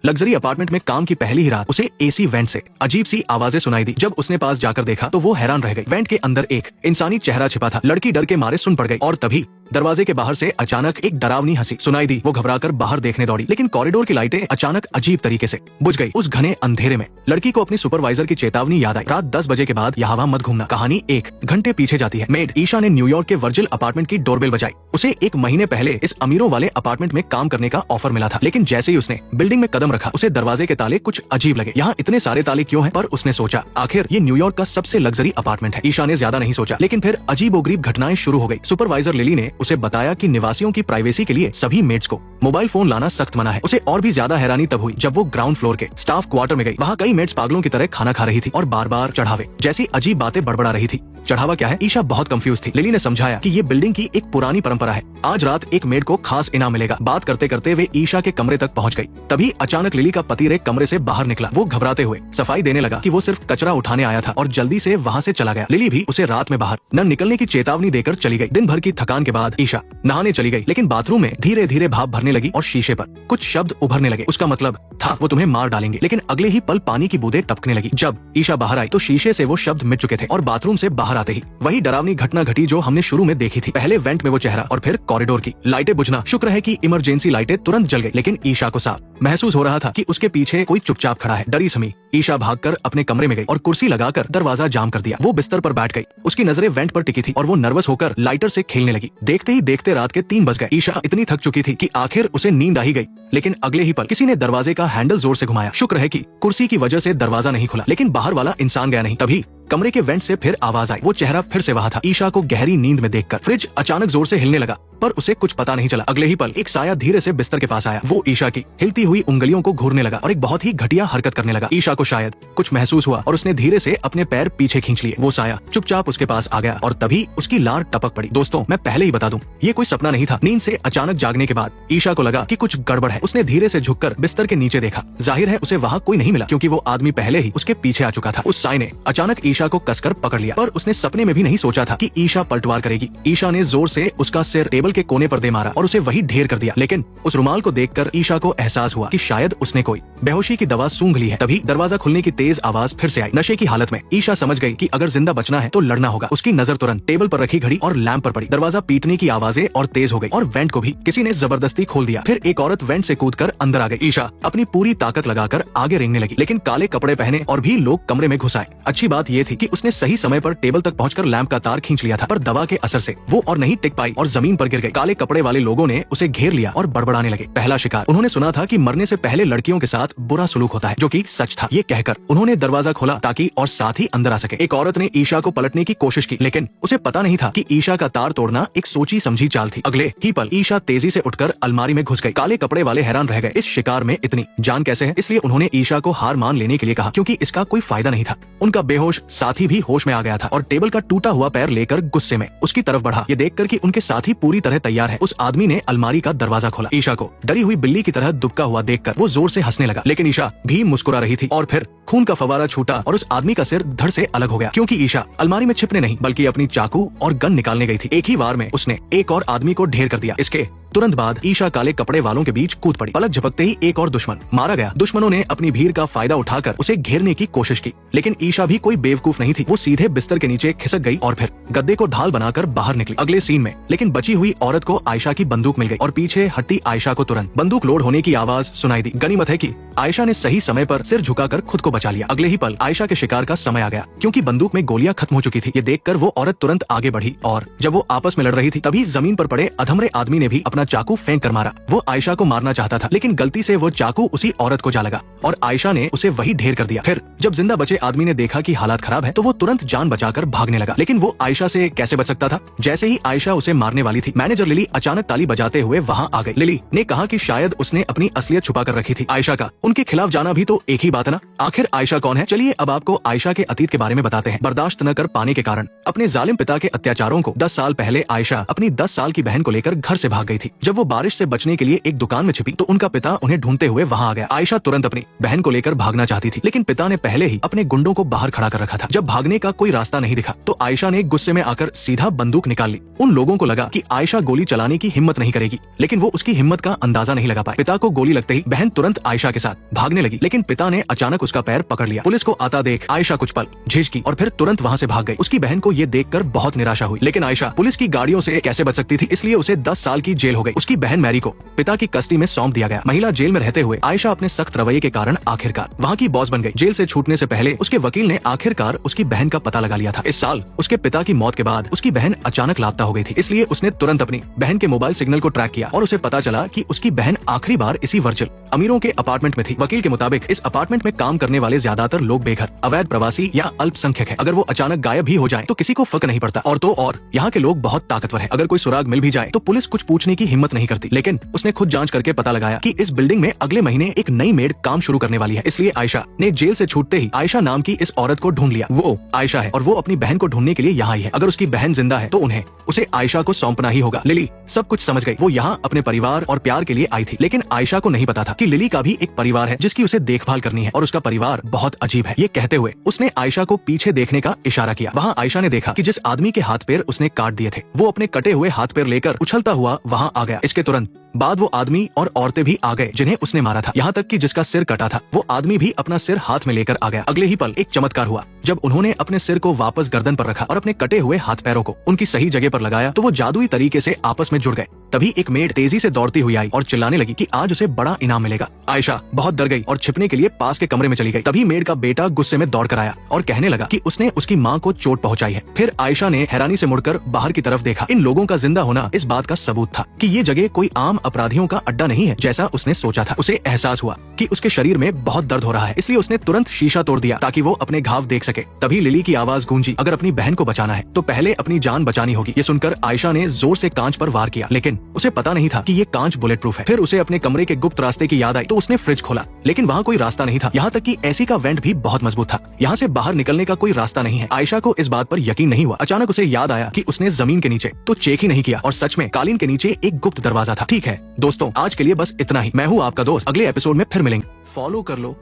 Luxury apartment में काम की पहली ही रात उसे एसी वेंट से अजीब सी आवाजें सुनाई दी। जब उसने पास जाकर देखा तो वो हैरान रह गई। वेंट के अंदर एक इंसानी चेहरा छिपा था। लड़की डर के मारे सुन पड़ गई और तभी दरवाजे के बाहर से अचानक एक डरावनी हंसी सुनाई दी। वो घबराकर बाहर देखने दौड़ी, लेकिन कॉरिडोर की लाइटें अचानक अजीब तरीके से बुझ गई। उस घने अंधेरे में लड़की को अपनी सुपरवाइजर की चेतावनी याद आई, रात 10 बजे के बाद यहाँ वहाँ मत घूमना। कहानी 1 घंटे पीछे जाती है। मेड ईशा ने न्यूयॉर्क के वर्जिल अपार्टमेंट की डोरबेल बजाई। उसे 1 महीने पहले इस अमीरों वाले अपार्टमेंट में काम करने का ऑफर मिला था, लेकिन जैसे ही उसने बिल्डिंग में कदम रखा उसे दरवाजे के ताले कुछ अजीब लगे। यहाँ इतने सारे ताले क्यों हैं? पर उसने सोचा आखिर ये न्यूयॉर्क का सबसे लग्जरी अपार्टमेंट है। ईशा ने ज्यादा नहीं सोचा, लेकिन फिर अजीबोगरीब घटनाएं शुरू हो गई। सुपरवाइजर लिली ने उसे बताया कि निवासियों की प्राइवेसी के लिए सभी मेड्स को मोबाइल फोन लाना सख्त मना है। उसे और भी ज्यादा हैरानी तब हुई जब वो ग्राउंड फ्लोर के स्टाफ क्वार्टर में गई। वहाँ कई मेड्स पागलों की तरह खाना खा रही थी और बार बार चढ़ावे जैसी अजीब बातें बड़बड़ा रही थी। चढ़ावा क्या है? ईशा बहुत कंफ्यूज थी। लिली ने समझाया कि ये बिल्डिंग की एक पुरानी परंपरा है, आज रात एक मेड को खास इनाम मिलेगा। बात करते करते वे ईशा के कमरे तक पहुंच गई। तभी अचानक लिली का पति रे कमरे से बाहर निकला। वो घबराते हुए सफाई देने लगा कि वो सिर्फ कचरा उठाने आया था और जल्दी से वहाँ से चला गया। लिली भी उसे रात में बाहर न निकलने की चेतावनी देकर चली गई। दिन भर की थकान के बाद ईशा नहाने चली गई, लेकिन बाथरूम में धीरे धीरे भाप भरने लगी और शीशे पर कुछ शब्द उभरने लगे। उसका मतलब था वो तुम्हें मार डालेंगे, लेकिन अगले ही पल पानी की बूंदें टपकने लगी। जब ईशा बाहर आई तो शीशे से वो शब्द मिट चुके थे और बाथरूम से बाहर आते ही वही डरावनी घटना घटी जो हमने शुरू में देखी थी। पहले वेंट में वो चेहरा और फिर कॉरिडोर की लाइटें बुझना। शुक्र है कि इमरजेंसी लाइटें तुरंत जल गई, लेकिन ईशा को साफ महसूस हो रहा था कि उसके पीछे कोई चुपचाप खड़ा है। डरी समी ईशा भागकर अपने कमरे में गई और कुर्सी लगाकर दरवाजा जाम कर दिया। वो बिस्तर पर बैठ गई। उसकी नजरें वेंट पर टिकी थी और वो नर्वस होकर लाइटर से खेलने लगी। देखते ही देखते रात के 3 बज गए। ईशा इतनी थक चुकी थी कि आखिर उसे नींद आ ही गई, लेकिन अगले ही पल किसी ने दरवाजे का हैंडल जोर से घुमाया। शुक्र है कि कुर्सी की वजह से दरवाजा नहीं खुला, लेकिन बाहर वाला इंसान गया नहीं। तभी कमरे के वेंट से फिर आवाज आई। वो चेहरा फिर से वहाँ था। ईशा को गहरी नींद में देखकर फ्रिज अचानक जोर से हिलने लगा, पर उसे कुछ पता नहीं चला। अगले ही पल एक साया धीरे से बिस्तर के पास आया। वो ईशा की हिलती हुई उंगलियों को घूरने लगा और एक बहुत ही घटिया हरकत करने लगा। ईशा को शायद कुछ महसूस हुआ और उसने धीरे से अपने पैर पीछे खींच लिए। वो साया चुपचाप उसके पास आ गया और तभी उसकी लार टपक पड़ी। दोस्तों, मैं पहले ही बता दूं, ये कोई सपना नहीं था। नींद से अचानक जागने के बाद ईशा को लगा कि कुछ गड़बड़ है। उसने धीरे से झुककर बिस्तर के नीचे देखा। जाहिर है उसे वहाँ कोई नहीं मिला, क्योंकि वो आदमी पहले ही उसके पीछे आ चुका था। उस साय ने अचानक ईशा को कसकर पकड़ लिया, पर उसने सपने में भी नहीं सोचा था कि ईशा पलटवार करेगी। ईशा ने जोर से उसका सिर टेबल के कोने पर दे मारा और उसे वही ढेर कर दिया। लेकिन उस रुमाल को देखकर ईशा को एहसास हुआ कि शायद उसने कोई बेहोशी की दवा सूंघ ली है। तभी दरवाजा खुलने की तेज आवाज फिर से आई। नशे की हालत में ईशा समझ गई कि अगर जिंदा बचना है तो लड़ना होगा। उसकी नजर तुरंत टेबल पर रखी घड़ी और लैंप पर पड़ी। दरवाजा पीटने की आवाजें और तेज हो गई और वेंट को भी किसी ने जबरदस्ती खोल दिया। फिर एक औरत वेंट से कूदकर अंदर आ गई। ईशा अपनी पूरी ताकत लगाकर आगे रेंगने लगी, लेकिन काले कपड़े पहने और भी लोग कमरे में घुस आए। अच्छी बात यह थी कि उसने सही समय पर टेबल तक पहुंचकर लैंप का तार खींच लिया था, पर दवा के असर से वो और नहीं टिक पाई और जमीन पर गिर गई। काले कपड़े वाले लोगों ने उसे घेर लिया और बड़बड़ाने लगे। पहला शिकार। उन्होंने सुना था कि मरने से पहले लड़कियों के साथ बुरा सलूक होता है, जो कि सच था। ये कहकर उन्होंने दरवाजा खोला ताकि और साथ ही अंदर आ सके। एक औरत ने ईशा को पलटने की कोशिश की, लेकिन उसे पता नहीं था कि ईशा का तार तोड़ना एक सोची समझी चाल थी। अगले ही पल ईशा तेजी से उठकर अलमारी में घुस गई। काले कपड़े वाले हैरान रह गए, इस शिकार में इतनी जान कैसे है? इसलिए उन्होंने ईशा को हार मान लेने के लिए कहा, क्योंकि इसका कोई फायदा नहीं था। उनका बेहोश साथी भी होश में आ गया था और टेबल का टूटा हुआ पैर लेकर गुस्से में उसकी तरफ बढ़ा। ये देखकर कि उनके साथी पूरी तरह तैयार है, उस आदमी ने अलमारी का दरवाजा खोला। ईशा को डरी हुई बिल्ली की तरह दुबका हुआ देखकर वो जोर से हंसने लगा, लेकिन ईशा भी मुस्कुरा रही थी। और फिर खून का फवारा छूटा और उस आदमी का सिर धड़ से अलग हो गया, क्योंकि ईशा अलमारी में छिपने नहीं बल्कि अपनी चाकू और गन निकालने गई थी। एक ही वार में उसने एक और आदमी को ढेर कर दिया। इसके तुरंत बाद ईशा काले कपड़े वालों के बीच कूद पड़ी। पलक झपकते ही एक और दुश्मन मारा गया। दुश्मनों ने अपनी भीड़ का फायदा उठाकर उसे घेरने की कोशिश की, लेकिन ईशा भी कोई बेवकूफ नहीं थी। वो सीधे बिस्तर के नीचे खिसक गई और फिर गद्दे को ढाल बनाकर बाहर निकली। अगले सीन में लेकिन बची हुई औरत को आयशा की बंदूक मिल गई और पीछे हटती आयशा को तुरंत बंदूक लोड होने की आवाज सुनाई दी। गनीमत है कि आयशा ने सही समय पर सिर झुकाकर खुद को बचा लिया। अगले ही पल आयशा के शिकार का समय आ गया, क्योंकि बंदूक में गोलियां खत्म हो चुकी थी। ये देखकर वो औरत तुरंत आगे बढ़ी और जब वो आपस में लड़ रही थी तभी जमीन पर पड़े अधमरे आदमी ने भी अपना चाकू फेंक कर मारा। वो आयशा को मारना चाहता था, लेकिन गलती से वो चाकू उसी औरत को जा लगा और आयशा ने उसे वही ढेर कर दिया। फिर जब जिंदा बचे आदमी ने देखा कि हालात खराब है तो वो तुरंत जान बचाकर भागने लगा, लेकिन वो आयशा से कैसे बच सकता था? जैसे ही आयशा उसे मारने वाली थी, मैनेजर लिली अचानक ताली बजाते हुए वहाँ आ गई। लिली ने कहा कि शायद उसने अपनी असलियत छुपा कर रखी थी। आयशा का उनके खिलाफ जाना भी तो एक ही बात है ना। आखिर आयशा कौन है? चलिए अब आपको आयशा के अतीत के बारे में बताते हैं। बर्दाश्त न कर पाने के कारण अपने जालिम पिता के अत्याचारों को 10 साल पहले आयशा अपनी 10 साल की बहन को लेकर घर से भाग गई थी। थी। जब वो बारिश से बचने के लिए एक दुकान में छिपी तो उनका पिता उन्हें ढूंढते हुए वहां आ गया। आयशा तुरंत अपनी बहन को लेकर भागना चाहती थी, लेकिन पिता ने पहले ही अपने गुंडों को बाहर खड़ा कर रखा था। जब भागने का कोई रास्ता नहीं दिखा तो आयशा ने गुस्से में आकर सीधा बंदूक निकाल ली। उन लोगों को लगा कि आयशा गोली चलाने की हिम्मत नहीं करेगी, लेकिन वो उसकी हिम्मत का अंदाजा नहीं लगा पाए। पिता को गोली लगते ही बहन तुरंत आयशा के साथ भागने लगी, लेकिन पिता ने अचानक उसका पैर पकड़ लिया। पुलिस को आता देख आयशा कुछ पल झिझकी और फिर तुरंत वहां से भाग गई। उसकी बहन को ये देखकर बहुत निराशा हुई, लेकिन आयशा पुलिस की गाड़ियों से कैसे बच सकती थी, इसलिए उसे 10 साल की जेल हो गई। उसकी बहन मैरी को पिता की कस्टडी में सौंप दिया गया। महिला जेल में रहते हुए आयशा अपने सख्त रवैये के कारण आखिरकार वहाँ की बॉस बन गई। जेल से छूटने से पहले उसके वकील ने आखिरकार उसकी बहन का पता लगा लिया था। इस साल उसके पिता की मौत के बाद उसकी बहन अचानक लापता हो गई थी, इसलिए उसने तुरंत अपनी बहन के मोबाइल सिग्नल को ट्रैक किया और उसे पता चला कि उसकी बहन आखिरी बार इसी वर्जिल अमीरों के अपार्टमेंट में थी। वकील के मुताबिक इस अपार्टमेंट में काम करने वाले ज्यादातर लोग बेघर, अवैध प्रवासी या अल्पसंख्यक हैं। अगर वो अचानक गायब भी हो जाए तो किसी को फर्क नहीं पड़ता। और तो और यहाँ के लोग बहुत ताकतवर हैं। अगर कोई सुराग मिल भी जाए तो पुलिस कुछ पूछने की हिम्मत नहीं करती। लेकिन उसने खुद जांच करके पता लगाया कि इस बिल्डिंग में अगले महीने एक नई मेड काम शुरू करने वाली है। इसलिए आयशा ने जेल से छूटते ही आयशा नाम की इस औरत को ढूंढ लिया। वो आयशा है और वो अपनी बहन को ढूंढने के लिए यहाँ आई है। अगर उसकी बहन जिंदा है तो उन्हें उसे आयशा को सौंपना ही होगा। लिली सब कुछ समझ गई। वो यहाँ अपने परिवार और प्यार के लिए आई थी, लेकिन आयशा को नहीं पता था कि लिली का भी एक परिवार है जिसकी उसे देखभाल करनी है और उसका परिवार बहुत अजीब है। ये कहते हुए उसने आयशा को पीछे देखने का इशारा किया। वहाँ आयशा ने देखा कि जिस आदमी के हाथ पैर उसने काट दिए थे वो अपने कटे हुए हाथ पैर लेकर उछलता हुआ वहाँ आ गया। इसके तुरंत बाद वो आदमी और औरतें भी आ गए जिन्हें उसने मारा था। यहाँ तक कि जिसका सिर कटा था वो आदमी भी अपना सिर हाथ में लेकर आ गया। अगले ही पल एक चमत्कार हुआ। जब उन्होंने अपने सिर को वापस गर्दन पर रखा और अपने कटे हुए हाथ पैरों को उनकी सही जगह पर लगाया तो वो जादुई तरीके से आपस में जुड़ गए। तभी एक मेड तेजी से दौड़ती हुई आई और चिल्लाने लगी कि आज उसे बड़ा इनाम मिलेगा। आयशा बहुत डर गई और छिपने के लिए पास के कमरे में चली गई। तभी मेड का बेटा गुस्से में दौड़ कर आया और कहने लगा कि उसने उसकी माँ को चोट पहुंचाई है। फिर आयशा ने हैरानी से मुड़कर बाहर की तरफ देखा। इन लोगों का जिंदा होना इस बात का सबूत था कि ये जगह कोई आम अपराधियों का अड्डा नहीं है जैसा उसने सोचा था। उसे एहसास हुआ कि उसके शरीर में बहुत दर्द हो रहा है, इसलिए उसने तुरंत शीशा तोड़ दिया ताकि वो अपने घाव देख सके। तभी लिली की आवाज गूंजी, अगर अपनी बहन को बचाना है तो पहले अपनी जान बचानी होगी। ये सुनकर आयशा ने जोर से कांच पर वार किया, लेकिन उसे पता नहीं था कि ये कांच बुलेट प्रूफ है। फिर उसे अपने कमरे के गुप्त रास्ते की याद आई तो उसने फ्रिज खोला, लेकिन वहाँ कोई रास्ता नहीं था। यहाँ तक कि एसी का वेंट भी बहुत मजबूत था। यहाँ से बाहर निकलने का कोई रास्ता नहीं है। आयशा को इस बात पर यकीन नहीं हुआ। अचानक उसे याद आया कि उसने जमीन के नीचे तो चेक ही नहीं किया और सच में कालीन के नीचे एक गुप्त दरवाजा था। ठीक है दोस्तों, आज के लिए बस इतना ही। मैं हूँ आपका दोस्त, अगले एपिसोड में फिर मिलेंगे। फॉलो कर लो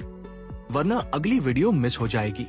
वरना अगली वीडियो मिस हो जाएगी।